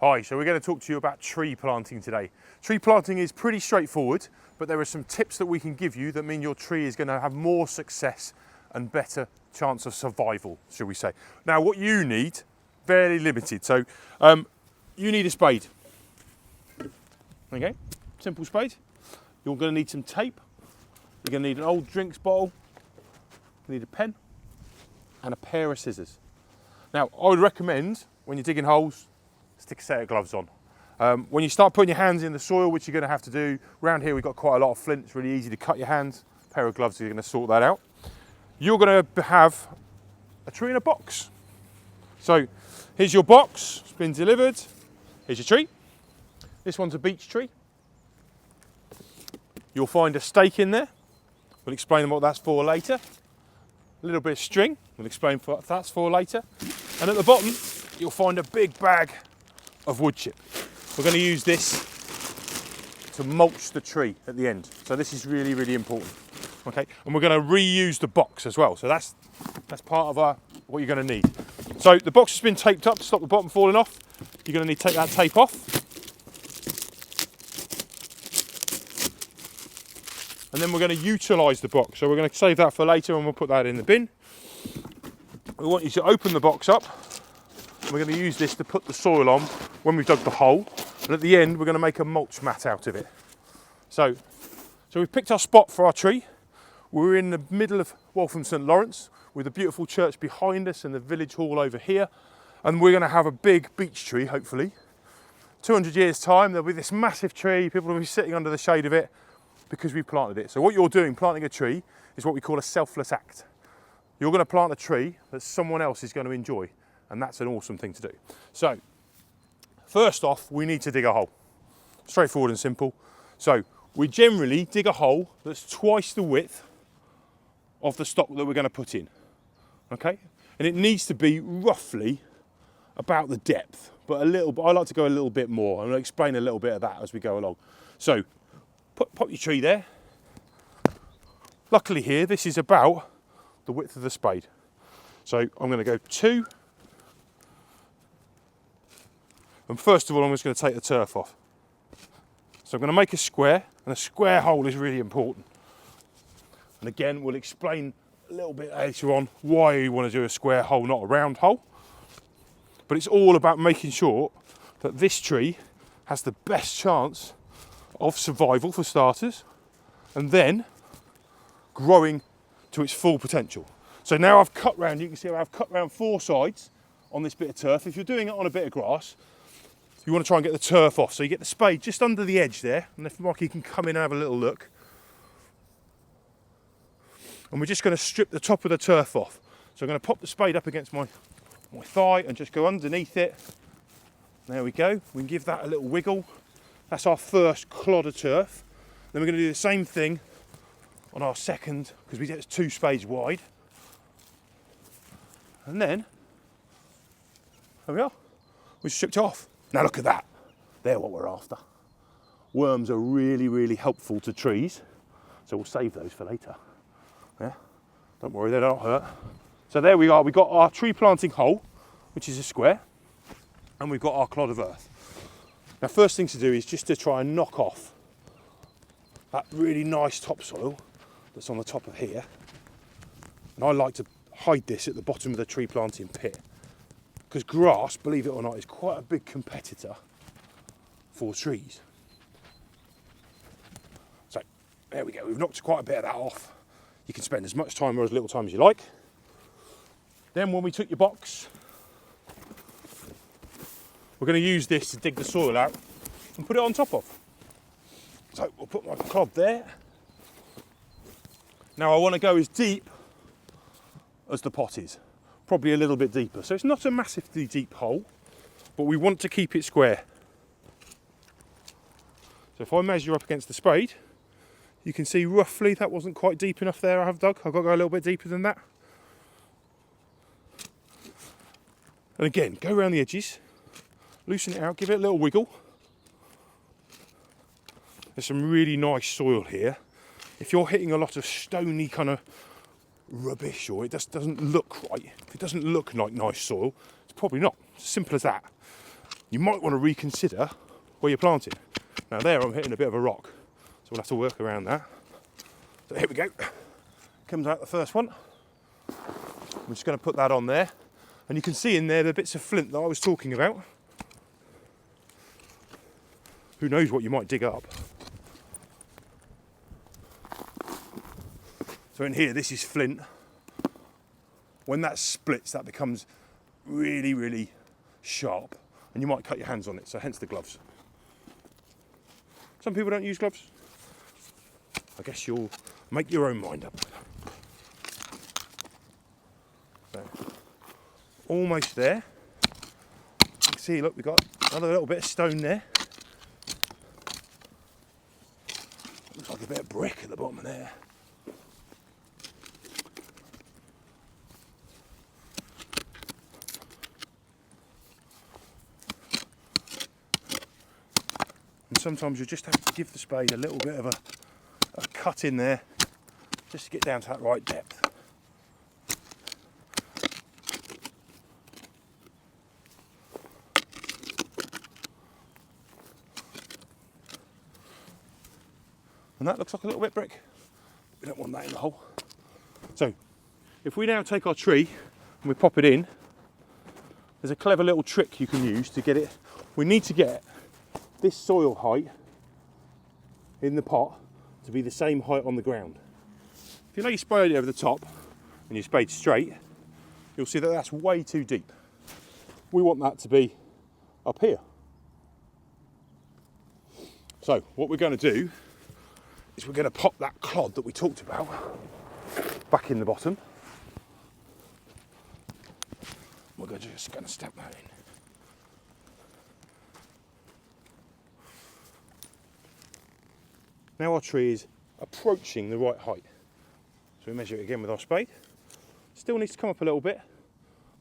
Hi, so we're going to talk to you about tree planting today. Tree planting is pretty straightforward, but there are some tips that we can give you that mean your tree is going to have more success and better chance of survival, shall we say. Now, what you need, fairly limited. So you need a spade. Okay, simple spade. You're going to need some tape. You're going to need an old drinks bottle. You need a pen and a pair of scissors. Now, I would recommend when you're digging holes, stick a set of gloves on. When you start putting your hands in the soil, which you're going to have to do, around here we've got quite a lot of flint, it's really easy to cut your hands. A pair of gloves are going to sort that out. You're going to have a tree in a box. So here's your box, it's been delivered. Here's your tree. This one's a beech tree. You'll find a stake in there. We'll explain what that's for later. A little bit of string, we'll explain what that's for later. And at the bottom, you'll find a big bag of wood chip. We're going to use this to mulch the tree at the end. So this is really, really important. Okay, and we're going to reuse the box as well. So that's part of what you're going to need. So the box has been taped up to stop the bottom falling off. You're going to need to take that tape off. And then we're going to utilise the box. So we're going to save that for later and we'll put that in the bin. We want you to open the box up. We're going to use this to put the soil on when we've dug the hole, and at the end we're going to make a mulch mat out of it. So we've picked our spot for our tree. We're in the middle of Waltham St Lawrence with the beautiful church behind us and the village hall over here, and we're going to have a big beech tree, hopefully. 200 years time there'll be this massive tree, people will be sitting under the shade of it because we planted it. So what you're doing, planting a tree, is what we call a selfless act. You're going to plant a tree that someone else is going to enjoy. And that's an awesome thing to do. So, first off, we need to dig a hole. Straightforward and simple. So, we generally dig a hole that's twice the width of the stock that we're going to put in. Okay? And it needs to be roughly about the depth, but I like to go a little bit more, and I'll explain a little bit of that as we go along. So, pop your tree there. Luckily here, this is about the width of the spade. So, I'm going to go 2. And first of all, I'm just going to take the turf off. So I'm going to make a square, and a square hole is really important. And again, we'll explain a little bit later on why you want to do a square hole, not a round hole. But it's all about making sure that this tree has the best chance of survival for starters, and then growing to its full potential. So now I've cut round, you can see I've cut round 4 sides on this bit of turf. If you're doing it on a bit of grass, you want to try and get the turf off. So you get the spade just under the edge there, and if Marky can come in and have a little look. And we're just going to strip the top of the turf off. So I'm going to pop the spade up against my thigh and just go underneath it. There we go. We can give that a little wiggle. That's our first clod of turf. Then we're going to do the same thing on our second, because we get 2 spades wide. And then, there we are. We stripped off. Now look at that. They're what we're after. Worms are really, really helpful to trees. So we'll save those for later. Yeah, don't worry, they don't hurt. So there we are. We've got our tree planting hole, which is a square. And we've got our clod of earth. Now first thing to do is just to try and knock off that really nice topsoil that's on the top of here. And I like to hide this at the bottom of the tree planting pit. Because grass, believe it or not, is quite a big competitor for trees. So, there we go. We've knocked quite a bit of that off. You can spend as much time or as little time as you like. Then when we took your box, we're going to use this to dig the soil out and put it on top of. So, we'll put my clod there. Now I want to go as deep as the pot is. Probably a little bit deeper. So it's not a massively deep hole, but we want to keep it square. So if I measure up against the spade, you can see roughly that wasn't quite deep enough there I have dug. I've got to go a little bit deeper than that. And again, go around the edges, loosen it out, give it a little wiggle. There's some really nice soil here. If you're hitting a lot of stony kind of rubbish, or it just doesn't look right, if it doesn't look like nice soil, it's probably not. It's as simple as that. you might want to reconsider where you're planting. Now there I'm hitting a bit of a rock, so we'll have to work around that. So here we go. Comes out the first one. I'm just going to put that on there. And you can see in there the bits of flint that I was talking about. Who knows what you might dig up. So in here, this is flint. When that splits, that becomes really, really sharp. And you might cut your hands on it, so hence the gloves. Some people don't use gloves. I guess you'll make your own mind up. So, almost there. You can see, look, we've got another little bit of stone there. Looks like a bit of brick at the bottom of there. And sometimes you just have to give the spade a little bit of a cut in there just to get down to that right depth. And that looks like a little bit brick. We don't want that in the hole. So if we now take our tree and we pop it in, there's a clever little trick you can use to get it. We need to get this soil height in the pot to be the same height on the ground. If you lay your spade over the top and your spade straight, you'll see that that's way too deep. We want that to be up here. So what we're going to do is we're going to pop that clod that we talked about back in the bottom. We're just going to step that in. Now our tree is approaching the right height. So we measure it again with our spade. Still needs to come up a little bit.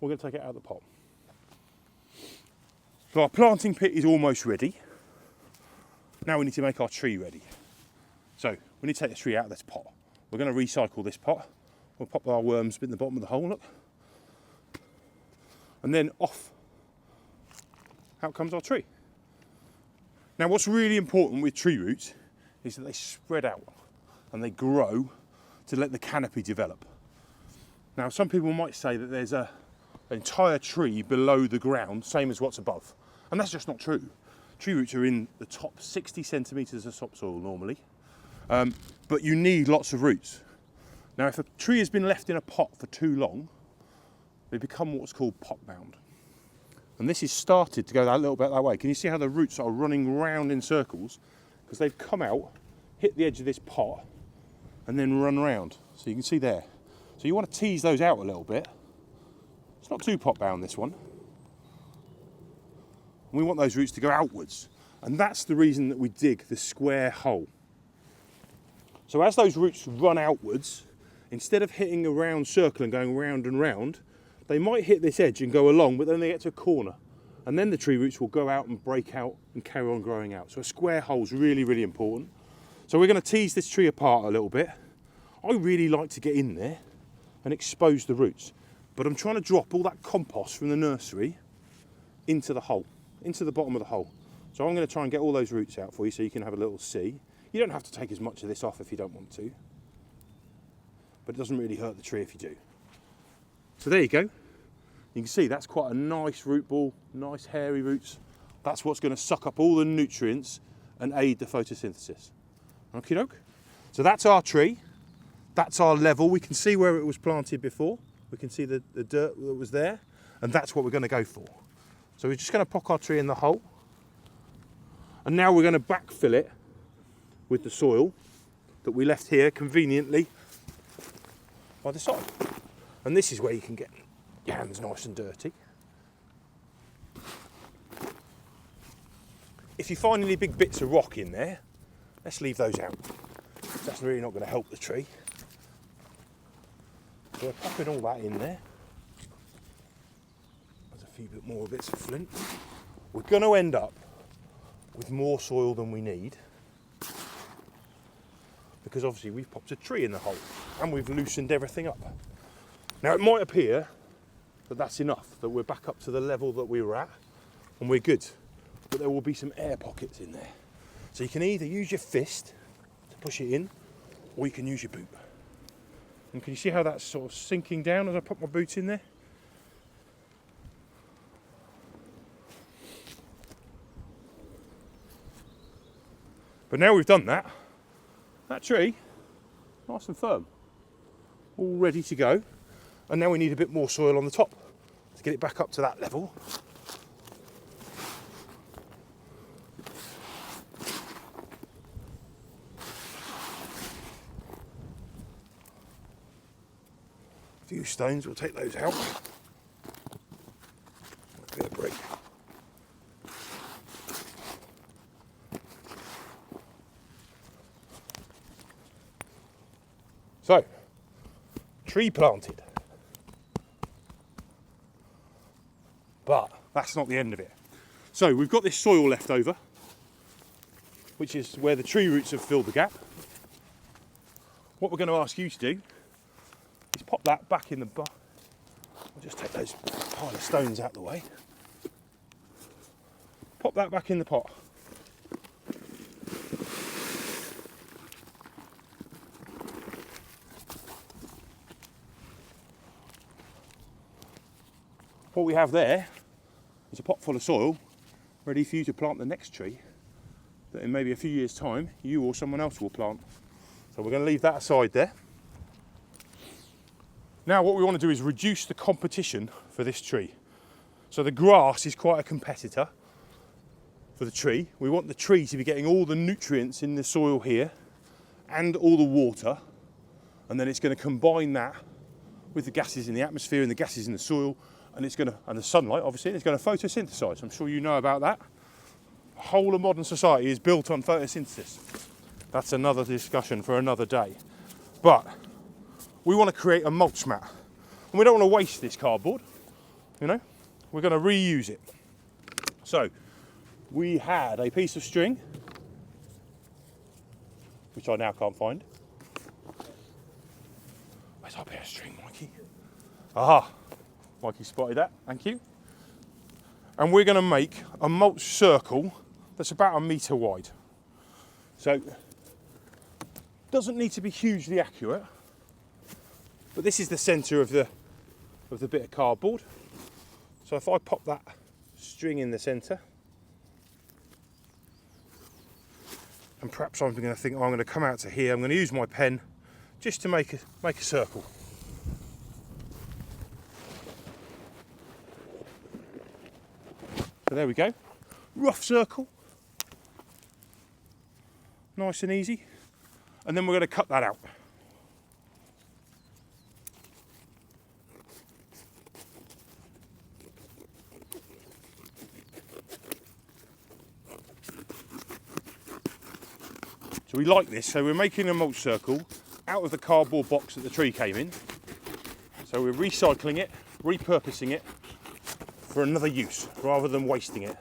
We're going to take it out of the pot. So our planting pit is almost ready. Now we need to make our tree ready. So we need to take the tree out of this pot. We're going to recycle this pot. We'll pop our worms in the bottom of the hole, look. And then off. Out comes our tree. Now what's really important with tree roots is that they spread out and they grow to let the canopy develop. Now some people might say that there's an entire tree below the ground, same as what's above. And that's just not true. Tree roots are in the top 60 centimetres of topsoil normally. But you need lots of roots. Now if a tree has been left in a pot for too long, they become what's called pot bound. And this has started to go that little bit that way. Can you see how the roots are running round in circles? Because they've come out, hit the edge of this pot, and then run round. So you can see there. So you want to tease those out a little bit. It's not too pot bound, this one. And we want those roots to go outwards. And that's the reason that we dig the square hole. So as those roots run outwards, instead of hitting a round circle and going round and round, they might hit this edge and go along, but then they get to a corner. And then the tree roots will go out and break out and carry on growing out. So a square hole is really, really important. So we're going to tease this tree apart a little bit. I really like to get in there and expose the roots. But I'm trying to drop all that compost from the nursery into the hole, into the bottom of the hole. So I'm going to try and get all those roots out for you so you can have a little see. You don't have to take as much of this off if you don't want to. But it doesn't really hurt the tree if you do. So there you go. You can see that's quite a nice root ball, nice hairy roots. That's what's going to suck up all the nutrients and aid the photosynthesis. Okie doke. So that's our tree. That's our level. We can see where it was planted before. We can see the dirt that was there. And that's what we're going to go for. So we're just going to poke our tree in the hole. And now we're going to backfill it with the soil that we left here conveniently by the side. And this is where you can get your hands nice and dirty. If you find any big bits of rock in there, let's leave those out. That's really not going to help the tree. So we're popping all that in there. There's a few bit more bits of flint. We're going to end up with more soil than we need, because obviously we've popped a tree in the hole and we've loosened everything up. Now it might appear that that's enough, that we're back up to the level that we were at, and we're good. But there will be some air pockets in there. So you can either use your fist to push it in, or you can use your boot. And can you see how that's sort of sinking down as I put my boot in there? But now we've done that, that tree, nice and firm, all ready to go. And now we need a bit more soil on the top to get it back up to that level. A few stones, we'll take those out. A bit of brick. So, tree planted. But that's not the end of it. So we've got this soil left over, which is where the tree roots have filled the gap. What we're going to ask you to do is pop that back in the bar. I'll just take those pile of stones out of the way. Pop that back in the pot. What we have there is a pot full of soil ready for you to plant the next tree that in maybe a few years' time you or someone else will plant. So we're going to leave that aside there. Now what we want to do is reduce the competition for this tree. So the grass is quite a competitor for the tree. We want the tree to be getting all the nutrients in the soil here and all the water, and then it's going to combine that with the gases in the atmosphere and the gases in the soil, and it's going to, and the sunlight obviously, and it's going to photosynthesize. I'm sure you know about that. The whole of modern society is built on photosynthesis. That's another discussion for another day. But we want to create a mulch mat, and we don't want to waste this cardboard, you know, we're going to reuse it. So we had a piece of string, which I now can't find. Where's our pair of string, Mikey? Aha, Mikey spotted that, thank you. And we're going to make a mulch circle that's about 1 metre wide. So, doesn't need to be hugely accurate, but this is the centre of the bit of cardboard. So if I pop that string in the centre, and perhaps I'm going to think, oh, I'm going to come out to here, I'm going to use my pen just to make a circle. So there we go, rough circle, nice and easy, and then we're going to cut that out. So we like this, so we're making a mulch circle out of the cardboard box that the tree came in. So we're recycling it, repurposing it for another use, rather than wasting it.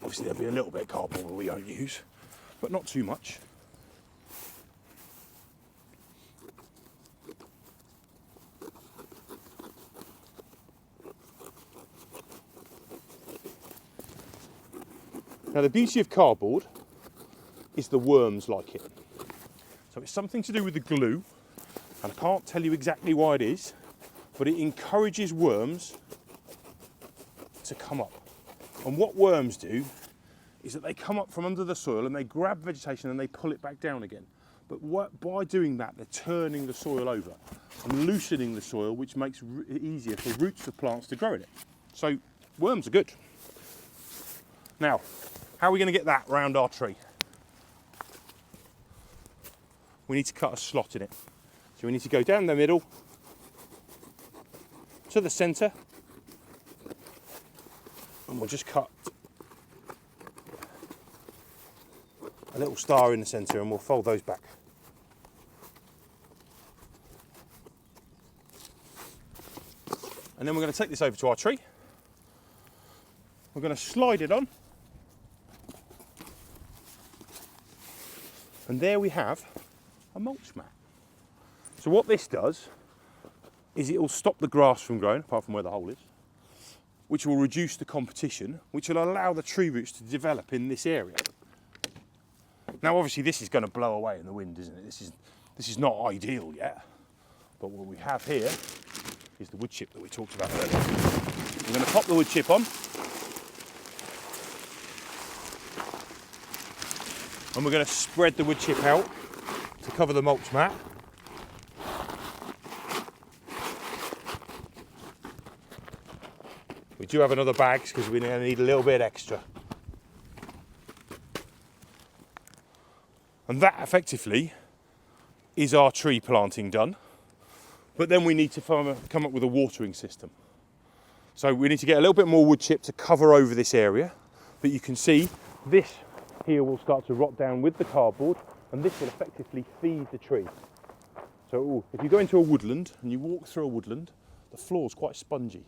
Obviously there'll be a little bit of cardboard that we don't use, but not too much. Now the beauty of cardboard is the worms like it. So it's something to do with the glue, and I can't tell you exactly why it is, but it encourages worms to come up. And what worms do is that they come up from under the soil and they grab vegetation and they pull it back down again. But by doing that, they're turning the soil over and loosening the soil, which makes it easier for roots of plants to grow in it. So worms are good. Now, how are we going to get that round our tree? We need to cut a slot in it. So we need to go down the middle to the centre, and we'll just cut a little star in the centre, and we'll fold those back. And then we're going to take this over to our tree. We're going to slide it on, and there we have a mulch mat. So what this does is it will stop the grass from growing, apart from where the hole is. which will reduce the competition, which will allow the tree roots to develop in this area. Now obviously this is going to blow away in the wind, isn't it? This is not ideal yet, but what we have here is the wood chip that we talked about earlier. We're going to pop the wood chip on, and we're going to spread the wood chip out to cover the mulch mat. We do have another bag because we're going to need a little bit extra. And that effectively is our tree planting done. But then we need to come up with a watering system. So we need to get a little bit more wood chip to cover over this area. But you can see this here will start to rot down with the cardboard, and this will effectively feed the tree. So if you go into a woodland and you walk through a woodland, the floor's quite spongy.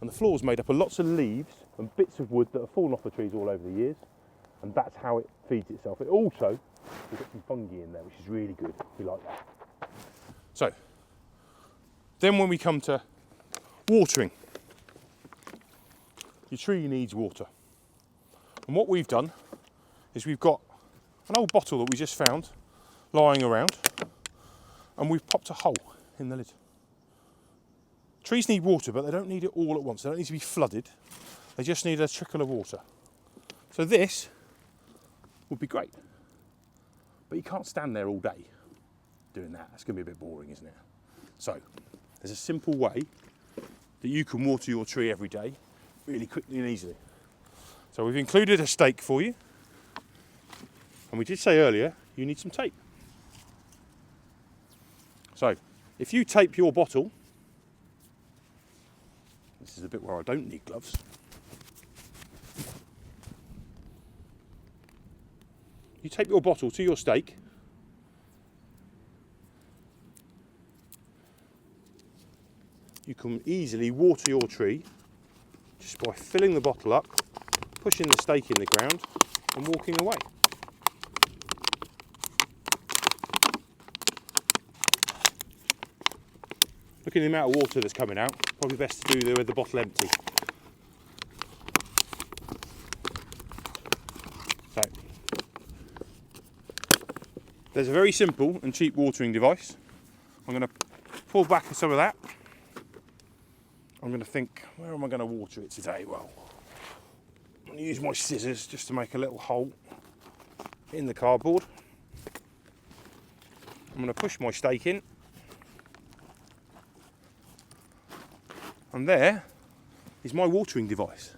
And the floor's made up of lots of leaves and bits of wood that have fallen off the trees all over the years. And that's how it feeds itself. It also, we've got some fungi in there, which is really good. We like that. So, then when we come to watering, your tree needs water. And what we've done is we've got an old bottle that we just found lying around, and we've popped a hole in the lid. Trees need water, but they don't need it all at once. They don't need to be flooded. They just need a trickle of water. So this would be great. But you can't stand there all day doing that. That's going to be a bit boring, isn't it? So there's a simple way that you can water your tree every day really quickly and easily. So we've included a stake for you. And we did say earlier, you need some tape. So if you tape your bottle, this is the bit where I don't need gloves. You tape your bottle to your stake. You can easily water your tree just by filling the bottle up, pushing the stake in the ground and walking away. Look at the amount of water that's coming out. Probably best to do with the bottle empty. So, there's a very simple and cheap watering device. I'm going to pull back some of that. I'm going to think, where am I going to water it today? Well, I'm going to use my scissors just to make a little hole in the cardboard. I'm going to push my stake in. And there is my watering device.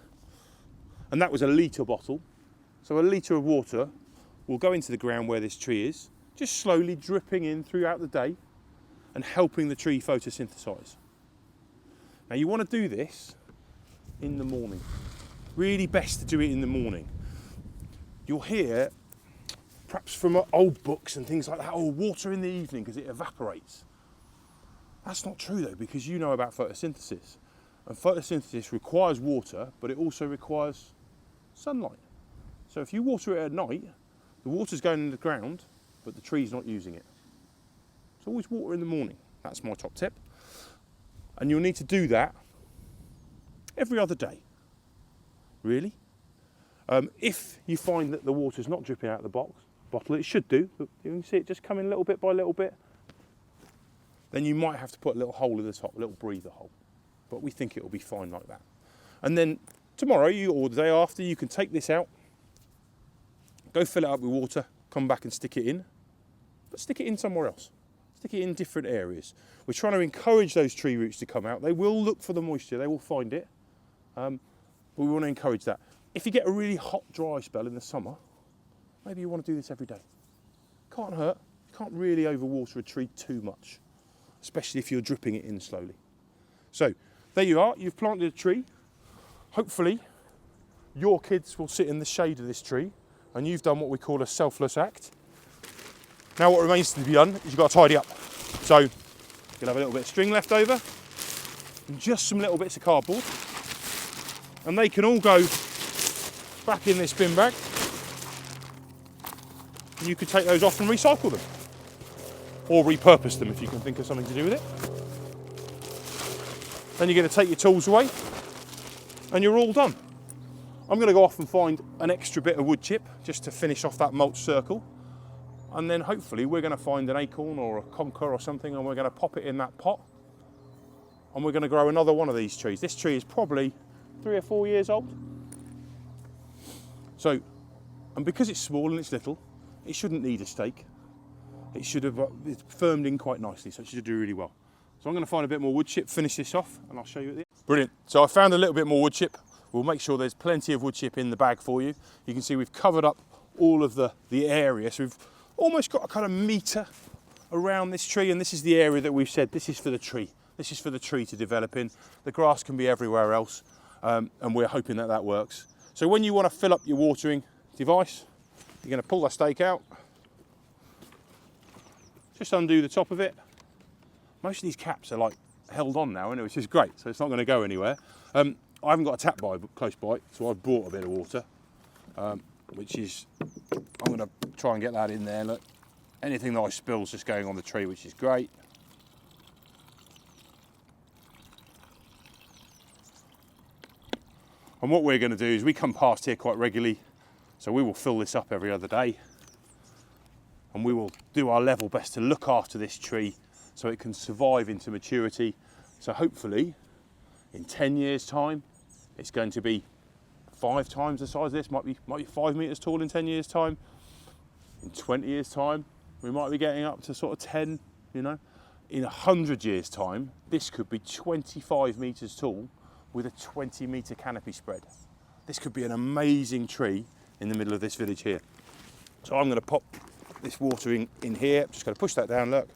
And that was a litre bottle. So a litre of water will go into the ground where this tree is, just slowly dripping in throughout the day and helping the tree photosynthesize. Now you want to do this in the morning. Really best to do it in the morning. You'll hear, perhaps from old books and things like that, oh, water in the evening because it evaporates. That's not true though, because you know about photosynthesis. And photosynthesis requires water, but it also requires sunlight. So if you water it at night, the water's going in the ground, but the tree's not using it. So always water in the morning. That's my top tip. And you'll need to do that every other day, really. If you find that the water's not dripping out of the bottle, it should do. You can see it just coming little bit by little bit. Then you might have to put a little hole in the top, a little breather hole. But we think it will be fine like that. And then tomorrow or the day after, you can take this out, go fill it up with water, come back and stick it in. But stick it in somewhere else. Stick it in different areas. We're trying to encourage those tree roots to come out. They will look for the moisture, they will find it. But we want to encourage that. If you get a really hot, dry spell in the summer, maybe you want to do this every day. Can't hurt. You can't really overwater a tree too much, especially if you're dripping it in slowly. So, there you are, you've planted a tree. Hopefully, your kids will sit in the shade of this tree, and you've done what we call a selfless act. Now what remains to be done is you've got to tidy up. So, you'll have a little bit of string left over, and just some little bits of cardboard. And they can all go back in this bin bag. And you can take those off and recycle them. Or repurpose them if you can think of something to do with it. Then you're going to take your tools away. and you're all done. I'm going to go off and find an extra bit of wood chip just to finish off that mulch circle, and then hopefully we're going to find an acorn or a conker or something, and we're going to pop it in that pot, and we're going to grow another one of these trees. This tree is probably 3 or 4 years old. So, and because it's small and it's little, it shouldn't need a stake. It should have it's firmed in quite nicely, so it should do really well. So I'm going to find a bit more wood chip, finish this off, and I'll show you at the end. Brilliant. So I found a little bit more wood chip. We'll make sure there's plenty of wood chip in the bag for you. You can see we've covered up all of the area. So we've almost got a kind of metre around this tree, and this is the area that we've said this is for the tree. This is for the tree to develop in. The grass can be everywhere else, and we're hoping that that works. So when you want to fill up your watering device, you're going to pull that stake out, just undo the top of it. Most of these caps are like held on now, which is great, so it's not going to go anywhere. I haven't got a tap by close by, so I've brought a bit of water, which is, I'm going to try and get that in there. Look, anything that I spill is just going on the tree, which is great. And what we're going to do is we come past here quite regularly, so we will fill this up every other day, and we will do our level best to look after this tree so it can survive into maturity. So hopefully in 10 years time it's going to be 5 times the size of this, might be 5 metres tall in 10 years time. In 20 years time we might be getting up to sort of 10, you know. In 100 years time this could be 25 metres tall with a 20 metre canopy spread. This could be an amazing tree in the middle of this village here. So I'm going to pop this watering in here, just going to push that down, look.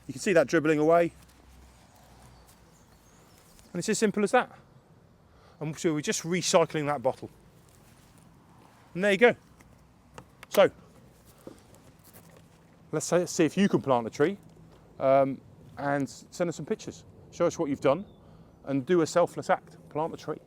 You can see that dribbling away. And it's as simple as that. And so we're just recycling that bottle. And there you go. So, let's see if you can plant a tree, and send us some pictures. Show us what you've done and do a selfless act. Plant a tree.